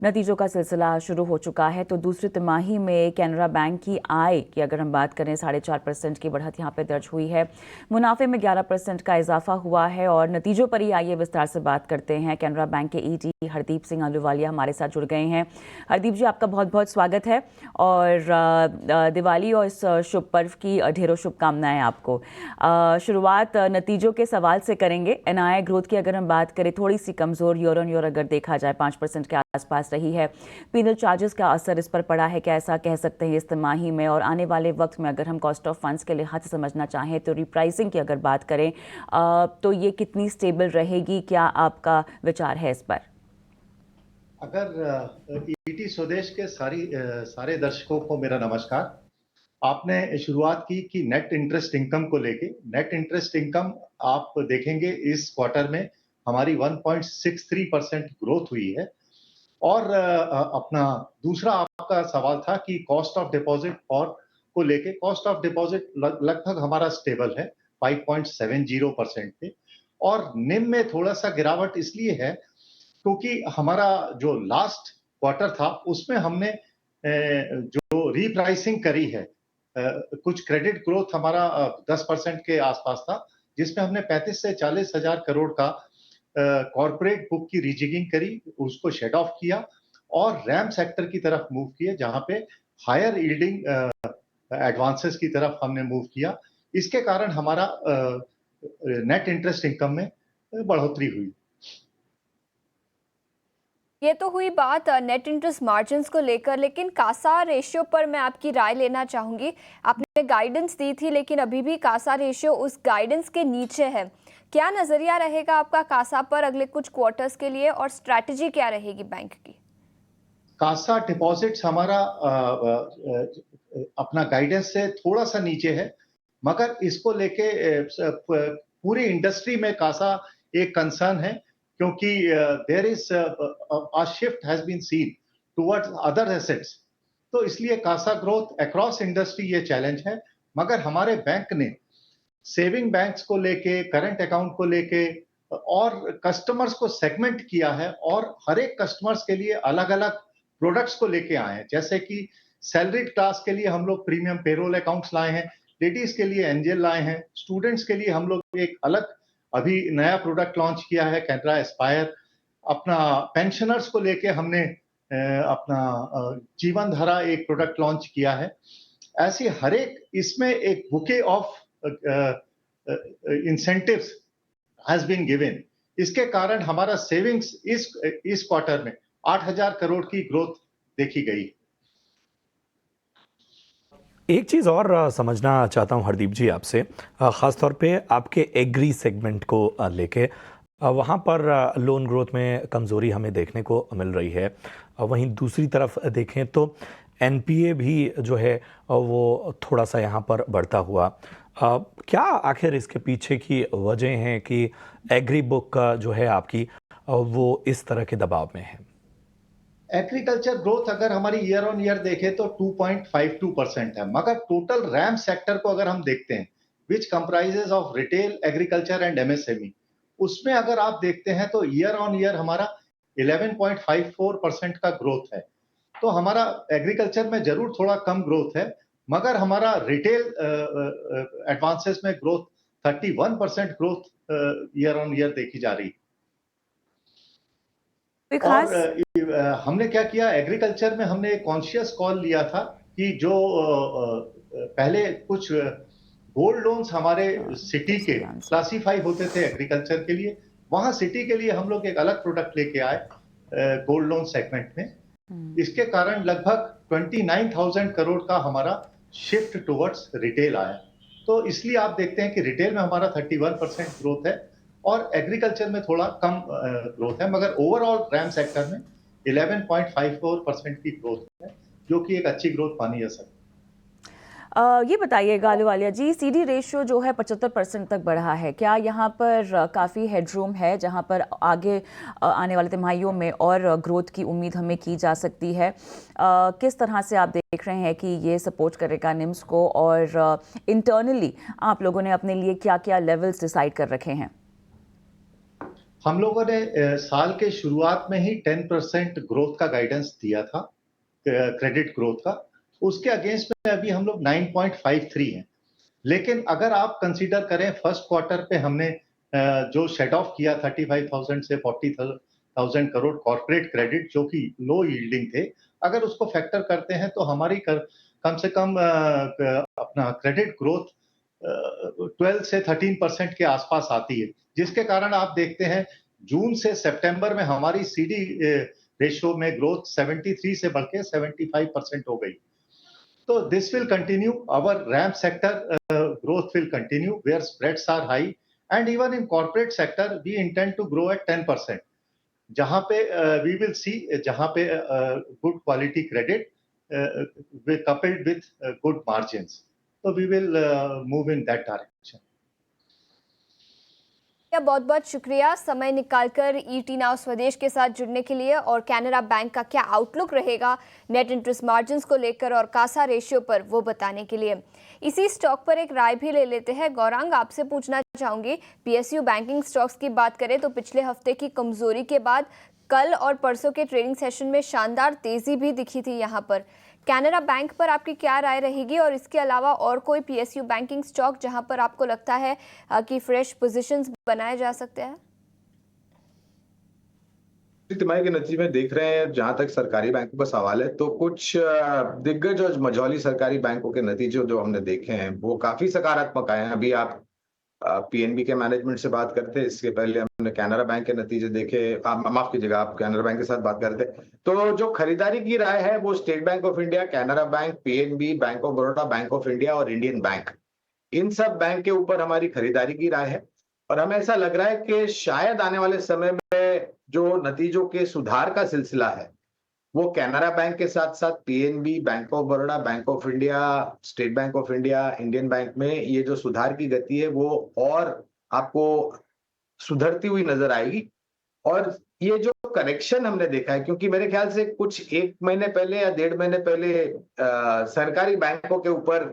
नतीजों का सिलसिला शुरू हो चुका है। तो दूसरी तिमाही में कैनरा बैंक की आय की अगर हम बात करें 4.5% की बढ़त यहाँ पे दर्ज हुई है। मुनाफे में 11% का इजाफा हुआ है। और नतीजों पर ही आइए विस्तार से बात करते हैं। कैनरा बैंक के ईडी हरदीप सिंह अहलूवालिया हमारे साथ जुड़ गए हैं। हरदीप जी, आपका बहुत बहुत स्वागत है और दिवाली और इस शुभ पर्व की ढेरों शुभकामनाएं आपको। शुरुआत नतीजों के सवाल से करेंगे। एनआईआई ग्रोथ की अगर हम बात करें थोड़ी सी कमजोर ईयर ऑन ईयर अगर देखा जाए 5% के आसपास रही है। पीनल चार्जेस का असर इस पर पड़ा है, क्या ऐसा कह सकते हैं इस तिमाही में? और आने वाले वक्त में अगर हम कॉस्ट ऑफ फंड्स के लिहाज से समझना चाहें तो रिप्राइसिंग की अगर बात करें तो ये कितनी स्टेबल रहेगी, क्या आपका विचार है इस पर? अगर ईटी स्वदेश के सारे दर्शकों को मेरा नमस्कार। आपने शुरुआत की कि नेट इंटरेस्ट इनकम को लेके। नेट इंटरेस्ट इनकम आप देखेंगे इस क्वार्टर में हमारी 1.63% ग्रोथ हुई है। और अपना दूसरा आपका सवाल था कि कॉस्ट ऑफ डिपॉजिट और को लेके। कॉस्ट ऑफ डिपॉजिट लगभग हमारा स्टेबल है 5.70% पे। और निम में थोड़ा सा गिरावट इसलिए है क्योंकि हमारा जो लास्ट क्वार्टर था उसमें हमने जो रीप्राइसिंग करी है, कुछ क्रेडिट ग्रोथ हमारा 10% के आसपास था, जिसमें हमने 35 से 40 हजार करोड़ का कॉर्पोरेट बुक की रीजिगिंग करी, उसको शेड ऑफ किया और रैम सेक्टर की तरफ मूव किए, जहां पे हायर यील्डिंग एडवांसेस की तरफ हमने मूव किया। इसके कारण हमारा नेट इंटरेस्ट इनकम में बढ़ोतरी हुई। ये तो हुई बात नेट इंटरेस्ट मार्जिन्स को लेकर, लेकिन कासा रेशियो पर मैं आपकी राय लेना चाहूंगी। आपने गाइडेंस दी थी लेकिन अभी भी कासा रेशियो उस गाइडेंस के नीचे है। क्या नजरिया रहेगा आपका कासा पर अगले कुछ क्वार्टर्स के लिए और स्ट्रैटेजी क्या रहेगी बैंक की? कासा डिपॉजिट्स हमारा अपना गाइडेंस से थोड़ा सा नीचे है, मगर इसको लेके पूरी इंडस्ट्री में कासा एक कंसर्न है, क्योंकि there is a shift has been seen towards other assets. तो इसलिए कासा ग्रोथ अक्रॉस इंडस्ट्री ये चैलेंज है। मगर हमारे बैंक ने सेविंग बैंक्स को लेके, करंट अकाउंट को लेके और कस्टमर्स को सेगमेंट किया है और हर एक कस्टमर्स के लिए अलग अलग प्रोडक्ट्स को लेके आए हैं। जैसे कि सैलरीड क्लास के लिए हम लोग प्रीमियम पेरोल अकाउंट्स लाए हैं, लेडीज के लिए एंजल लाए हैं, स्टूडेंट्स के लिए हम लोग एक अलग अभी नया प्रोडक्ट लॉन्च किया है कैनरा एस्पायर। अपना पेंशनर्स को लेके हमने अपना जीवन धारा एक प्रोडक्ट लॉन्च किया है। ऐसी हर एक इसमें एक bouquet of incentives has been given. इसके कारण हमारा सेविंग्स इस क्वार्टर में 8,000 करोड़ की ग्रोथ देखी गई। एक चीज़ और समझना चाहता हूं हरदीप जी आपसे, ख़ासतौर पे आपके एग्री सेगमेंट को लेके। वहाँ पर लोन ग्रोथ में कमज़ोरी हमें देखने को मिल रही है। वहीं दूसरी तरफ देखें तो एनपीए भी जो है वो थोड़ा सा यहाँ पर बढ़ता हुआ। क्या आखिर इसके पीछे की वजह हैं कि एग्री बुक जो है आपकी वो इस तरह के दबाव में है? एग्रीकल्चर ग्रोथ अगर हमारी ईयर ऑन ईयर देखें तो 2.52% है, मगर टोटल रैम सेक्टर को अगर हम देखते हैं, विच comprises of retail, agriculture and MSME, उसमें अगर आप देखते हैं तो ईयर ऑन ईयर हमारा 11.54% का ग्रोथ है। तो हमारा एग्रीकल्चर में जरूर थोड़ा कम ग्रोथ है, मगर हमारा रिटेल एडवांसेस में growth 31% growth year on year देखी जा रही। और हमने क्या किया, एग्रीकल्चर में हमने एक कॉन्शियस कॉल लिया था कि जो पहले कुछ गोल्ड लोन्स हमारे सिटी के क्लासीफाई होते थे एग्रीकल्चर के लिए, वहां सिटी के लिए हम लोग एक अलग प्रोडक्ट लेके आए गोल्ड लोन सेगमेंट में। इसके कारण लगभग 29,000 करोड़ का हमारा शिफ्ट टुवर्ड्स रिटेल आया। तो इसलिए आप देखते हैं कि रिटेल में हमारा 31% ग्रोथ है और एग्रीकल्चर में थोड़ा कम ग्रोथ है, मगर ओवरऑल रैम सेक्टर में 11.54% की ग्रोथ है, जो कि एक अच्छी ग्रोथ मानी जा सकती है। ये बताइएगा अहलूवालिया जी, सीडी रेशियो जो है 75% तक बढ़ा है, क्या यहाँ पर काफ़ी हेडरूम है जहाँ पर आगे आने वाले तिमाहियों में और ग्रोथ की उम्मीद हमें की जा सकती है? किस तरह से आप देख रहे हैं कि ये सपोर्ट करेगा निम्स को, और इंटरनली आप लोगों ने अपने लिए क्या क्या लेवल्स डिसाइड कर रखे हैं? हम लोगों ने साल के शुरुआत में ही 10% ग्रोथ का गाइडेंस दिया था, क्रेडिट ग्रोथ का। उसके अगेंस्ट में अभी हम लोग 9.53 हैं। लेकिन अगर आप कंसीडर करें फर्स्ट क्वार्टर पे हमने जो शेड ऑफ किया 35,000 से 40,000 करोड़ कॉर्पोरेट क्रेडिट जो कि लो यील्डिंग थे, अगर उसको फैक्टर करते हैं तो हमारी कम से कम अपना क्रेडिट ग्रोथ 12 से 13% के आसपास आती है, जिसके कारण आप देखते हैं जून से सितंबर में हमारी सीडी रेशियो में ग्रोथ 73 से बढ़ के 75% हो गई। So this will continue. Our RAM sector growth will continue where spreads are high, and even in corporate sector we intend to grow at 10%. जहाँ पे we will see जहाँ पे good quality credit coupled with good margins. So we will move in that direction. बहुत बहुत शुक्रिया समय निकालकर ET now स्वदेश के साथ जुड़ने के लिए। और कैनरा बैंक का क्या आउटलुक रहेगा नेट इंटरेस्ट मार्जिन्स को लेकर और कासा रेशियो पर, वो बताने के लिए। इसी स्टॉक पर एक राय भी ले लेते हैं। गौरांग, आपसे पूछना चाहूंगी, पीएसयू बैंकिंग स्टॉक्स की बात करें तो पिछले हफ्ते की कमजोरी के बाद कल और परसों के ट्रेडिंग सेशन में शानदार तेजी भी दिखी थी। यहाँ पर कैनरा बैंक पर आपकी क्या राय रहेगी, और इसके अलावा और कोई पीएसयू बैंकिंग स्टॉक जहां पर आपको लगता है कि फ्रेश पोजीशंस बनाए जा सकते हैं? तिमाही के नतीजे में देख रहे हैं, जहां तक सरकारी बैंकों का सवाल है तो कुछ दिग्गज और मझौली सरकारी बैंकों के नतीजे जो हमने देखे हैं वो काफी सकारात्मक आए हैं। अभी आप पीएनबी के मैनेजमेंट से बात करते हैं, इसके पहले हमने कैनरा बैंक के नतीजे देखे। माफ कीजिएगा, आप कैनरा बैंक के साथ बात करते हैं। तो जो खरीदारी की राय है वो state bank of India, Canara bank, PNB, bank of Baroda, bank of India और इंडियन बैंक, इन सब बैंक के ऊपर हमारी खरीदारी की राय है। और हमें ऐसा लग रहा है कि शायद आने वाले समय में जो नतीजों के सुधार का सिलसिला है वो कैनरा बैंक के साथ साथ PNB, bank of Baroda, bank of India, state bank of India, Indian bank में ये जो सुधार की गति है वो और आपको सुधरती हुई नजर आएगी। और ये जो करेक्शन हमने देखा है, क्योंकि मेरे ख्याल से कुछ 1 महीने पहले या 1.5 महीने पहले सरकारी बैंकों के ऊपर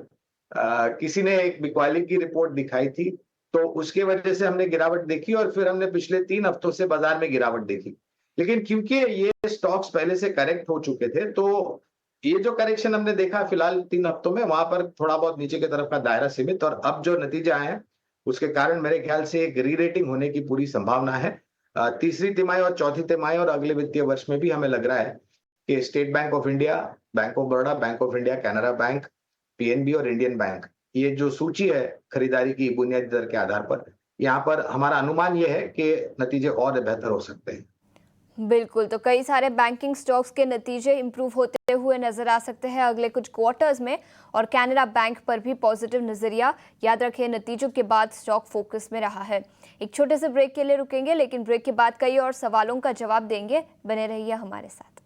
किसी ने एक बिकवाली की रिपोर्ट दिखाई थी, तो उसके वजह से हमने गिरावट देखी और फिर हमने पिछले 3 हफ्तों से बाजार में गिरावट देखी। लेकिन क्योंकि ये स्टॉक्स पहले से करेक्ट हो चुके थे, तो ये जो करेक्शन हमने देखा फिलहाल 3 हफ्तों में, वहां पर थोड़ा बहुत नीचे की तरफ का दायरा सीमित, और अब जो नतीजे आए हैं उसके कारण मेरे ख्याल से एक री रेटिंग होने की पूरी संभावना है। तीसरी तिमाही और चौथी तिमाही और अगले वित्तीय वर्ष में भी हमें लग रहा है कि state bank of India, bank of Baroda, bank of India, Canara bank, PNB और इंडियन बैंक, ये जो सूची है खरीदारी की बुनियादी दर के आधार पर, यहाँ पर हमारा अनुमान ये है कि नतीजे और बेहतर हो सकते हैं। बिल्कुल, तो कई सारे बैंकिंग स्टॉक्स के नतीजे इंप्रूव होते हुए नजर आ सकते हैं अगले कुछ क्वार्टर्स में, और कैनरा बैंक पर भी पॉजिटिव नजरिया। याद रखिए, नतीजों के बाद स्टॉक फोकस में रहा है। एक छोटे से ब्रेक के लिए रुकेंगे, लेकिन ब्रेक के बाद कई और सवालों का जवाब देंगे। बने रहिए हमारे साथ।